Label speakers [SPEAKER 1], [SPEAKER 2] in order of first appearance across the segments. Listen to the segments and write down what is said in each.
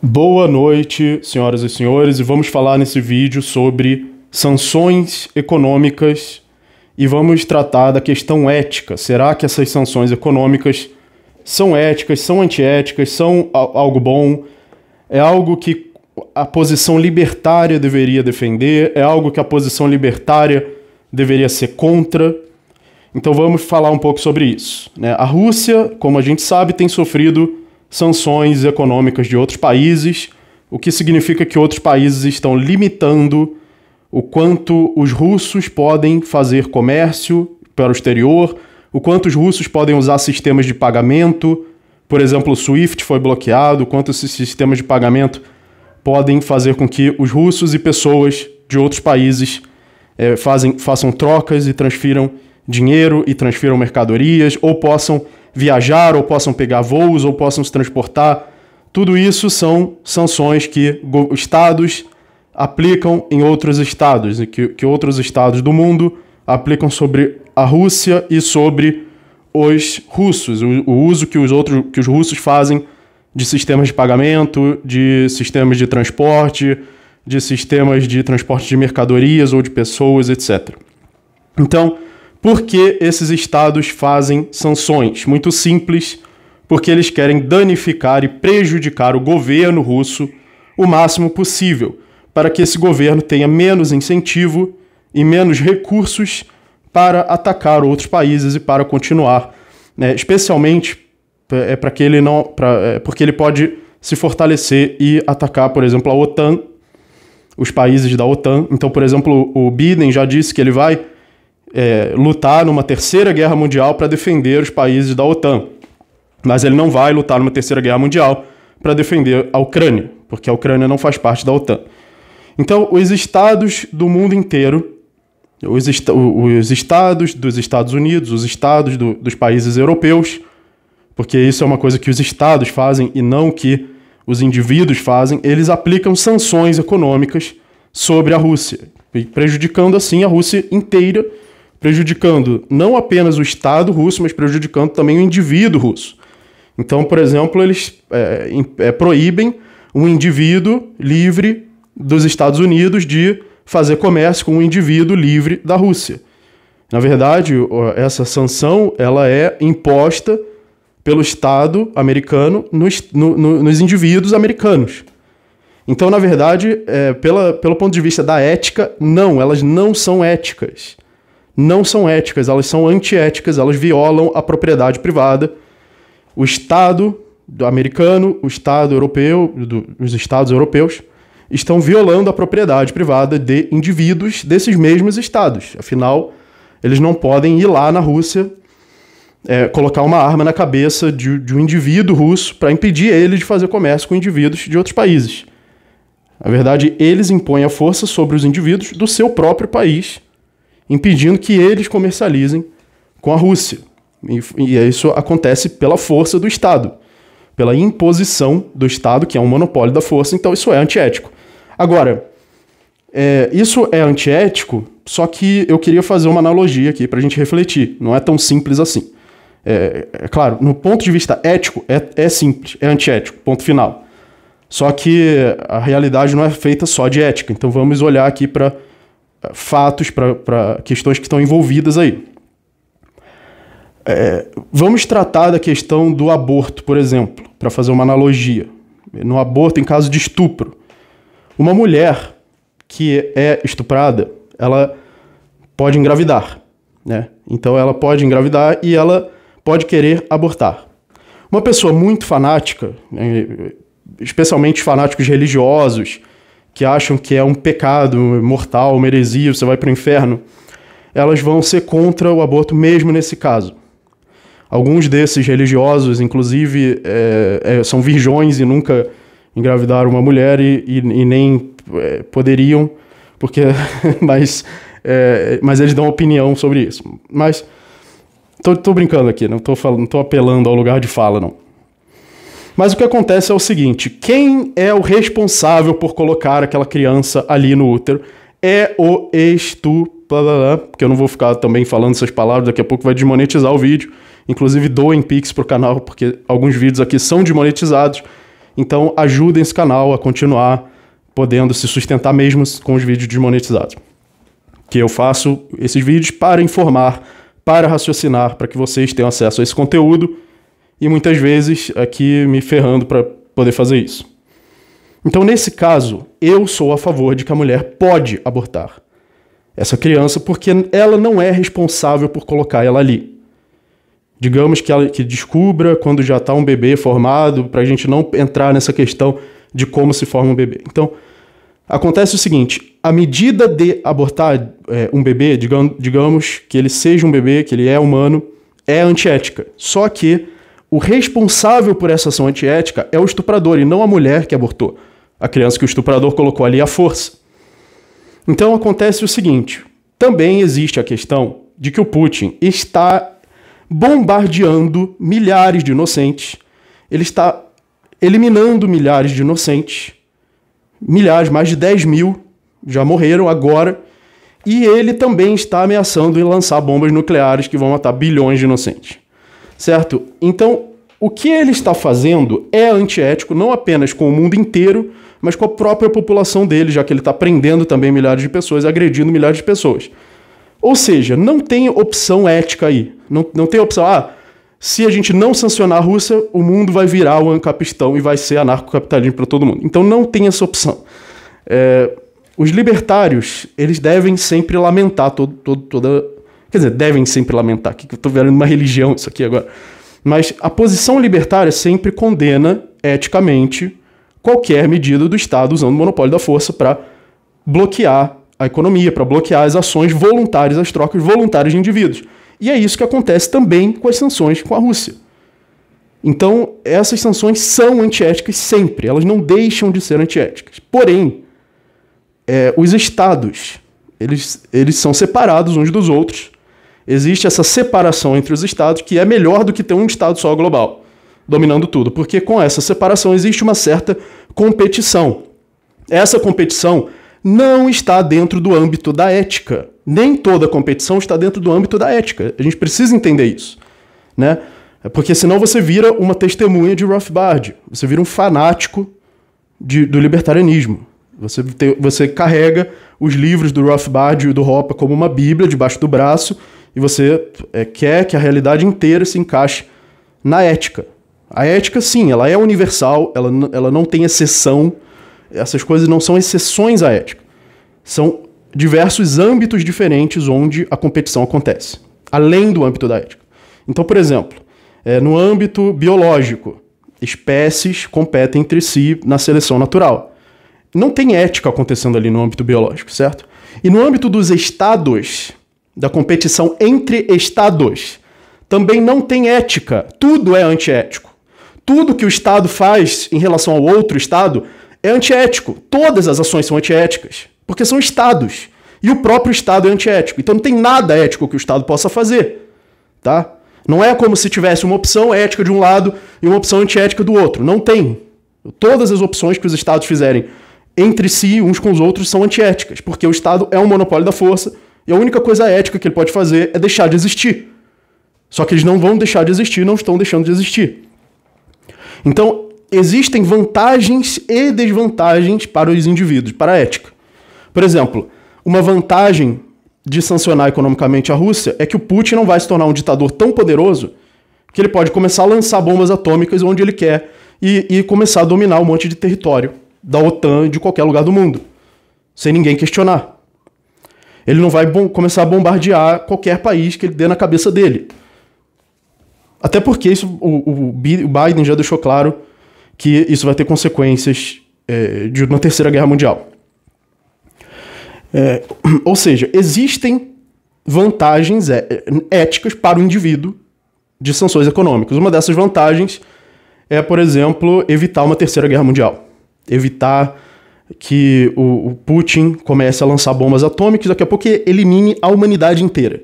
[SPEAKER 1] Boa noite, senhoras e senhores, e vamos falar nesse vídeo sobre sanções econômicas e vamos tratar da questão ética. Será que essas sanções econômicas são éticas, são antiéticas, são algo bom? É algo que a posição libertária deveria defender? É algo que a posição libertária deveria ser contra? Então vamos falar um pouco sobre isso, né? A Rússia, como a gente sabe, tem sofrido sanções econômicas de outros países, o que significa que outros países estão limitando o quanto os russos podem fazer comércio para o exterior, o quanto os russos podem usar sistemas de pagamento, por exemplo, o SWIFT foi bloqueado, o quanto esses sistemas de pagamento podem fazer com que os russos e pessoas de outros países façam trocas e transfiram dinheiro e transfiram mercadorias, ou possam viajar, ou possam pegar voos, ou possam se transportar. Tudo isso são sanções que estados aplicam em outros estados, e que outros estados do mundo aplicam sobre a Rússia e sobre os russos, o uso que os russos fazem de sistemas de pagamento, de sistemas de transporte de mercadorias ou de pessoas, etc. Então, por que esses estados fazem sanções? Muito simples, porque eles querem danificar e prejudicar o governo russo o máximo possível, para que esse governo tenha menos incentivo e menos recursos para atacar outros países e para continuar, né? Especialmente porque ele pode se fortalecer e atacar, por exemplo, a OTAN, os países da OTAN. Então, por exemplo, o Biden já disse que ele vai lutar numa terceira guerra mundial para defender os países da OTAN. Mas ele não vai lutar numa terceira guerra mundial para defender a Ucrânia, porque a Ucrânia não faz parte da OTAN. Então, os estados do mundo inteiro, os estados dos Estados Unidos, os estados dos países europeus, porque isso é uma coisa que os estados fazem e não que os indivíduos fazem, eles aplicam sanções econômicas sobre a Rússia, prejudicando assim a Rússia inteira, prejudicando não apenas o Estado russo, mas prejudicando também o indivíduo russo. Então, por exemplo, eles proíbem um indivíduo livre dos Estados Unidos de fazer comércio com um indivíduo livre da Rússia. Na verdade, essa sanção ela é imposta pelo Estado americano nos indivíduos americanos. Então, na verdade, pelo ponto de vista da ética, não, elas não são éticas. Não são éticas, elas são antiéticas, elas violam a propriedade privada. O Estado americano, o Estado europeu, os Estados europeus, estão violando a propriedade privada de indivíduos desses mesmos estados. Afinal, eles não podem ir lá na Rússia colocar uma arma na cabeça de um indivíduo russo para impedir ele de fazer comércio com indivíduos de outros países. Na verdade, eles impõem a força sobre os indivíduos do seu próprio país, impedindo que eles comercializem com a Rússia. E isso acontece pela força do Estado, pela imposição do Estado, que é um monopólio da força, então isso é antiético. Agora, isso é antiético, só que eu queria fazer uma analogia aqui para a gente refletir. Não é tão simples assim. Claro, no ponto de vista ético, é simples, é antiético, ponto final. Só que a realidade não é feita só de ética, então vamos olhar aqui para fatos, para questões que estão envolvidas aí. Vamos tratar da questão do aborto, por exemplo, para fazer uma analogia. No aborto, em caso de estupro, uma mulher que é estuprada, ela pode engravidar, né? Então ela pode engravidar e ela pode querer abortar. Uma pessoa muito fanática, especialmente fanáticos religiosos, que acham que é um pecado mortal, uma heresia, você vai para o inferno, elas vão ser contra o aborto mesmo nesse caso. Alguns desses religiosos, inclusive, são virgões e nunca engravidaram uma mulher e nem poderiam, porque mas eles dão opinião sobre isso. Mas tô brincando aqui, não tô apelando ao lugar de fala, não. Mas o que acontece é o seguinte: quem é o responsável por colocar aquela criança ali no útero é o porque eu não vou ficar também falando essas palavras, daqui a pouco vai desmonetizar o vídeo. Inclusive doem Pix pro canal, porque alguns vídeos aqui são desmonetizados. Então ajudem esse canal a continuar podendo se sustentar mesmo com os vídeos desmonetizados. Que eu faço esses vídeos para informar, para raciocinar, para que vocês tenham acesso a esse conteúdo e muitas vezes aqui me ferrando para poder fazer isso. Então, nesse caso, eu sou a favor de que a mulher pode abortar essa criança porque ela não é responsável por colocar ela ali. Digamos que ela que descubra quando já está um bebê formado, para a gente não entrar nessa questão de como se forma um bebê. Então, acontece o seguinte, a medida de abortar um bebê, digamos que ele seja um bebê, que ele é humano, é antiética. Só que o responsável por essa ação antiética é o estuprador e não a mulher que abortou. A criança que o estuprador colocou ali à força. Então acontece o seguinte, também existe a questão de que o Putin está bombardeando milhares de inocentes, ele está eliminando milhares de inocentes, milhares, mais de 10 mil já morreram agora, e ele também está ameaçando em lançar bombas nucleares que vão matar bilhões de inocentes. Certo? Então, o que ele está fazendo é antiético, não apenas com o mundo inteiro, mas com a própria população dele, já que ele está prendendo também milhares de pessoas, agredindo milhares de pessoas. Ou seja, não tem opção ética aí. Não tem opção, se a gente não sancionar a Rússia, o mundo vai virar o Ancapistão e vai ser anarcocapitalismo para todo mundo. Então não tem essa opção. Os libertários, eles devem sempre lamentar toda... Quer dizer, devem sempre lamentar, que eu estou vendo uma religião isso aqui agora. Mas a posição libertária sempre condena, eticamente, qualquer medida do Estado usando o monopólio da força para bloquear a economia, para bloquear as ações voluntárias, as trocas voluntárias de indivíduos. E é isso que acontece também com as sanções com a Rússia. Então, essas sanções são antiéticas sempre, elas não deixam de ser antiéticas. Porém, os Estados, eles são separados uns dos outros. Existe essa separação entre os Estados que é melhor do que ter um Estado só global, dominando tudo, porque com essa separação existe uma certa competição. Essa competição não está dentro do âmbito da ética. Nem toda competição está dentro do âmbito da ética. A gente precisa entender isso, né? Porque senão você vira uma testemunha de Rothbard, você vira um fanático do libertarianismo. Você carrega os livros do Rothbard e do Hoppe como uma bíblia debaixo do braço e você quer que a realidade inteira se encaixe na ética. A ética, sim, ela é universal, ela não tem exceção. Essas coisas não são exceções à ética. São diversos âmbitos diferentes onde a competição acontece, além do âmbito da ética. Então, por exemplo, no âmbito biológico, espécies competem entre si na seleção natural. Não tem ética acontecendo ali no âmbito biológico, certo? E no âmbito dos estados, da competição entre estados, também não tem ética. Tudo é antiético. Tudo que o Estado faz em relação ao outro Estado é antiético. Todas as ações são antiéticas, porque são Estados. E o próprio Estado é antiético. Então não tem nada ético que o Estado possa fazer. Tá? Não é como se tivesse uma opção ética de um lado e uma opção antiética do outro. Não tem. Todas as opções que os Estados fizerem entre si, uns com os outros, são antiéticas, porque o Estado é um monopólio da força e a única coisa ética que ele pode fazer é deixar de existir. Só que eles não vão deixar de existir, não estão deixando de existir. Então, existem vantagens e desvantagens para os indivíduos, para a ética. Por exemplo, uma vantagem de sancionar economicamente a Rússia é que o Putin não vai se tornar um ditador tão poderoso que ele pode começar a lançar bombas atômicas onde ele quer e começar a dominar um monte de território da OTAN e de qualquer lugar do mundo, sem ninguém questionar. Ele não vai começar a bombardear qualquer país que ele dê na cabeça dele. Até porque o Biden já deixou claro que isso vai ter consequências de uma terceira guerra mundial. Ou seja, existem vantagens éticas para o indivíduo de sanções econômicas. Uma dessas vantagens é, por exemplo, evitar uma terceira guerra mundial. Evitar que o Putin comece a lançar bombas atômicas, daqui a pouco elimine a humanidade inteira.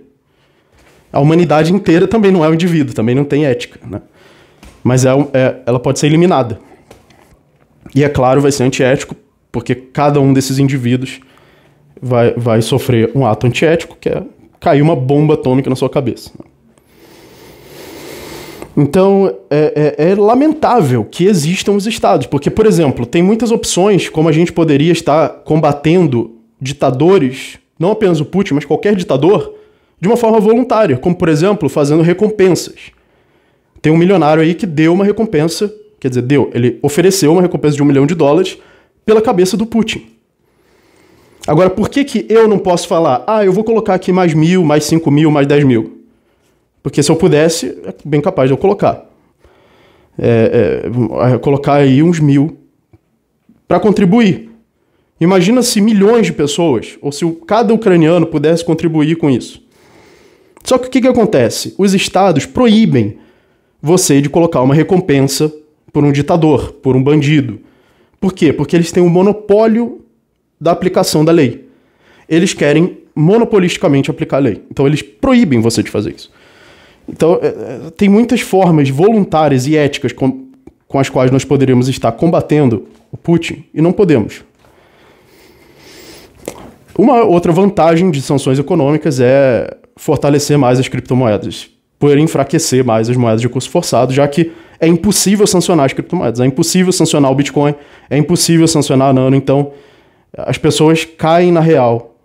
[SPEAKER 1] A humanidade inteira também não é um indivíduo, também não tem ética, né? Mas ela pode ser eliminada. E é claro, vai ser antiético, porque cada um desses indivíduos vai sofrer um ato antiético, que é cair uma bomba atômica na sua cabeça. Então, é lamentável que existam os estados, porque, por exemplo, tem muitas opções como a gente poderia estar combatendo ditadores, não apenas o Putin, mas qualquer ditador, de uma forma voluntária, como, por exemplo, fazendo recompensas. Tem um milionário aí que deu uma recompensa, quer dizer, ele ofereceu uma recompensa de $1 milhão pela cabeça do Putin. Agora, por que eu não posso falar, eu vou colocar aqui mais 1.000, mais 5.000, mais 10.000? Porque se eu pudesse, é bem capaz de eu colocar. Colocar aí uns 1.000 para contribuir. Imagina se milhões de pessoas, ou se cada ucraniano pudesse contribuir com isso. Só que o que acontece? Os estados proíbem você de colocar uma recompensa por um ditador, por um bandido. Por quê? Porque eles têm um monopólio da aplicação da lei. Eles querem monopolisticamente aplicar a lei. Então eles proíbem você de fazer isso. Então tem muitas formas voluntárias e éticas com as quais nós poderíamos estar combatendo o Putin e não podemos. Uma outra vantagem de sanções econômicas é fortalecer mais as criptomoedas, por enfraquecer mais as moedas de curso forçado, já que é impossível sancionar as criptomoedas, é impossível sancionar o Bitcoin, é impossível sancionar a Nano, então as pessoas caem na real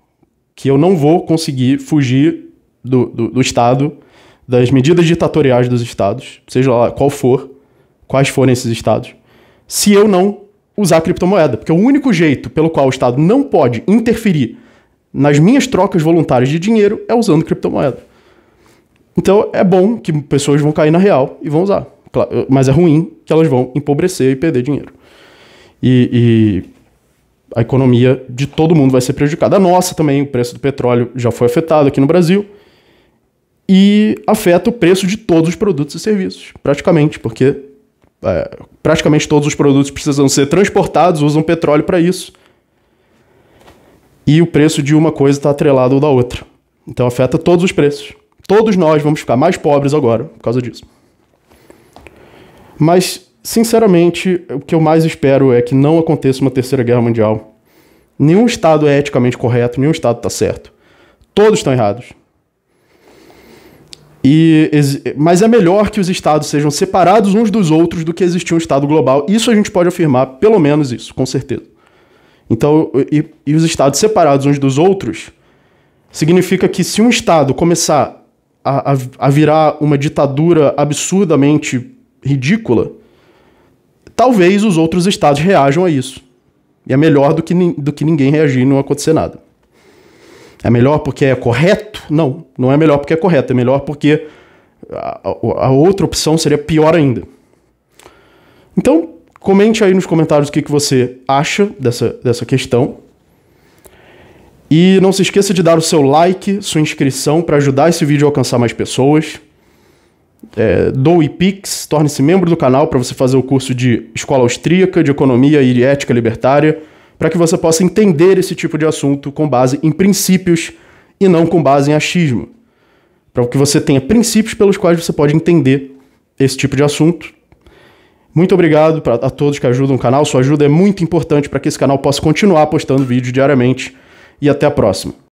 [SPEAKER 1] que eu não vou conseguir fugir do Estado, das medidas ditatoriais dos estados, seja lá quais forem esses estados, se eu não usar criptomoeda. Porque o único jeito pelo qual o Estado não pode interferir nas minhas trocas voluntárias de dinheiro é usando criptomoeda. Então é bom que pessoas vão cair na real e vão usar. Claro, mas é ruim que elas vão empobrecer e perder dinheiro. E a economia de todo mundo vai ser prejudicada. A nossa também, o preço do petróleo já foi afetado aqui no Brasil. E afeta o preço de todos os produtos e serviços, praticamente, porque praticamente todos os produtos precisam ser transportados, usam petróleo para isso. E o preço de uma coisa está atrelado ao da outra. Então afeta todos os preços. Todos nós vamos ficar mais pobres agora por causa disso. Mas, sinceramente, o que eu mais espero é que não aconteça uma terceira guerra mundial. Nenhum Estado é eticamente correto, nenhum Estado está certo. Todos estão errados. Mas é melhor que os estados sejam separados uns dos outros do que existir um estado global. Isso a gente pode afirmar, pelo menos isso, com certeza. Então, e os estados separados uns dos outros significa que se um estado começar a virar uma ditadura absurdamente ridícula, talvez os outros estados reajam a isso. E é melhor do que ninguém reagir e não acontecer nada. É melhor porque é correto? Não, não é melhor porque é correto. É melhor porque a outra opção seria pior ainda. Então, comente aí nos comentários o que você acha dessa questão. E não se esqueça de dar o seu like, sua inscrição para ajudar esse vídeo a alcançar mais pessoas. Doe Pix, torne-se membro do canal para você fazer o curso de Escola Austríaca, de Economia e de Ética Libertária, para que você possa entender esse tipo de assunto com base em princípios e não com base em achismo. Para que você tenha princípios pelos quais você pode entender esse tipo de assunto. Muito obrigado a todos que ajudam o canal. Sua ajuda é muito importante para que esse canal possa continuar postando vídeos diariamente. E até a próxima.